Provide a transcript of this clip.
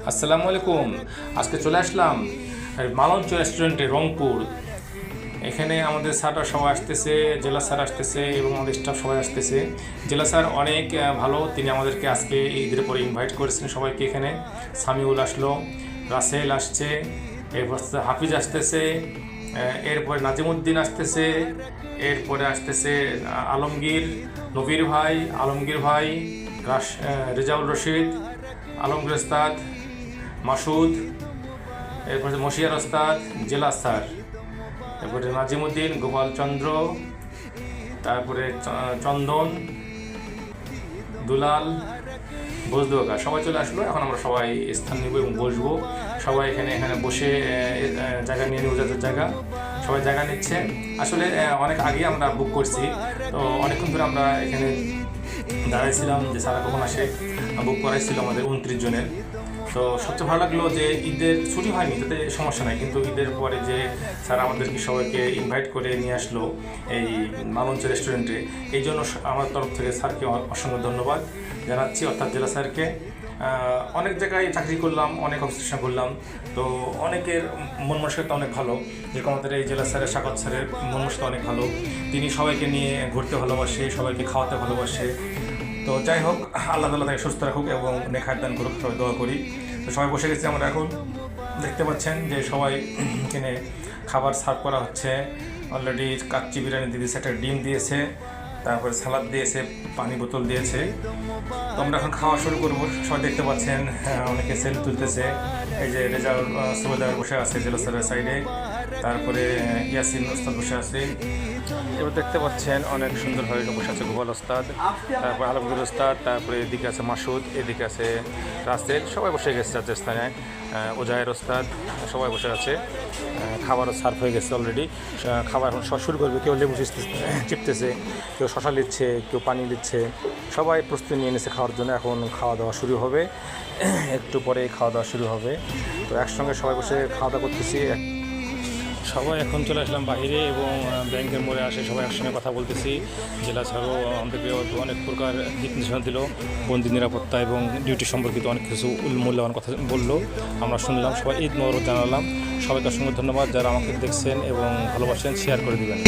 আসসালামু আলাইকুম। আজকে চলে আসলাম মালঞ্চ রেস্টুরেন্টে রংপুর। এখানে আমাদের স্যাররা সবাই আসতেছে, জেলা স্যার আসতেছে এবং আমাদের স্টাফ সবাই আসতেছে। জেলা স্যার অনেক ভালো, তিনি আমাদেরকে আজকে ঈদের পরে ইনভাইট করেছেন সবাইকে। এখানে সামিউল আসলো, রাসেল আসছে, এরপর হাফিজ আসতেছে, এরপরে নাজিমুদ্দিন আসতেছে, এরপরে আসতেছে আলমগীর, নবীর ভাই, আলমগীর ভাই, রেজাউল রশিদ, আলমগীর ওস্তাদ, মাসুদ, এরপরে মশিয়ার ওস্তাদ, জেলা স্যার, এরপরে নাজিমুদ্দিন, গোপাল চন্দ্র, তারপরে চন্দন, দুলাল, বজদুয়াকা সবাই চলে আসলো। এখন আমরা সবাই স্থান নেব এবং বসবো। সবাই এখানে বসে জায়গা নিয়ে নিব, যাদের জায়গা সবাই জায়গা নিচ্ছে। আসলে অনেক আগে আমরা বুক করছি, তো অনেকক্ষণ ধরে আমরা এখানে দাঁড়াইছিলাম যে সারা কখন আসে। বুক করাইছিল আমাদের 29 জনের। তো সবচেয়ে ভালো লাগলো যে ঈদের ছুটি হয়নি, তাতে সমস্যা নাই, কিন্তু ঈদের পরে যে স্যার আমাদেরকে সবাইকে ইনভাইট করে নিয়ে আসলো এই মালঞ্চ রেস্টুরেন্টে, এই জন্য আমার তরফ থেকে স্যারকে অসংখ্য ধন্যবাদ জানাচ্ছি, অর্থাৎ জেলা স্যারকে। অনেক জায়গায় চাকরি করলাম, অনেক অফিসেশন করলাম, তো অনেকের মন মানসিকতা অনেক ভালো। যেরকম আমাদের এই জেলা স্যারের, স্বাগত স্যারের মন মানসিকতা অনেক ভালো। তিনি সবাইকে নিয়ে ঘুরতে ভালোবাসে, সবাইকে খাওয়াতে ভালোবাসে। তো যাই হোক, আল্লাহ তাআলা তাকে সুস্থ রাখুক এবং নেখায় দান করুক, সবাই দোয়া করি। তো সবাই বসে গেছি আমরা। এখন দেখতে পাচ্ছেন যে সবাই এখানে খাবার সার্ভ করা হচ্ছে। অলরেডি কাচ্চি বিরিয়ানি দিয়ে দিয়েছে, একটা ডিম দিয়েছে, তারপরে সালাদ দিয়েছে, পানি বোতল দিয়েছে। তো আমরা এখন খাওয়া শুরু করবো। সবাই দেখতে পাচ্ছেন অনেকে সেল তুলতেছে। এই যে রেজাউল সুবেদার বসে আছে জেলা স্যারের সাইডে, তারপরে ইয়াসিন ওস্তাদ বসে আছে। এবার দেখতে পাচ্ছেন অনেক সুন্দরভাবে বসে আছে গোপাল ওস্তাদ, তারপরে আলমগীর ওস্তাদ, তারপরে এদিকে আছে মাসুদ, এদিকে আছে রাসেল, সবাই বসে গেছে যার স্থানে। ওজাহের ওস্তাদ, সবাই বসে আছে। খাবারও সার্ভ হয়ে গেছে অলরেডি। খাবার এখন শুরু করবে। কেউ লেবু চিপতেছে, কেউ শশা নিচ্ছে, কেউ পানি নিচ্ছে, সবাই প্রস্তুতি নিয়ে নিচ্ছে খাওয়ার জন্য। এখন খাওয়া দাওয়া শুরু হবে, একটু পরে খাওয়া দাওয়া শুরু হবে। তো একসঙ্গে সবাই বসে খাওয়া দাওয়া করতেছি। সবাই এখন চলে আসলাম বাইরে এবং ব্যাংকের মোড়ে আসে সবাই একসঙ্গে কথা বলতেছি। জেলা ছাড়াও আমাদেরকে অনেক প্রকার দিক নির্দেশনা দিল, বন্দি নিরাপত্তা এবং ডিউটি সম্পর্কিত অনেক কিছু মূল্যবান কথা বললো, আমরা শুনলাম। সবাই ঈদ মোবারক জানালাম। সবাইকে অসংখ্য ধন্যবাদ যারা আমাকে দেখছেন এবং ভালোবাসেন, শেয়ার করে দেবেন।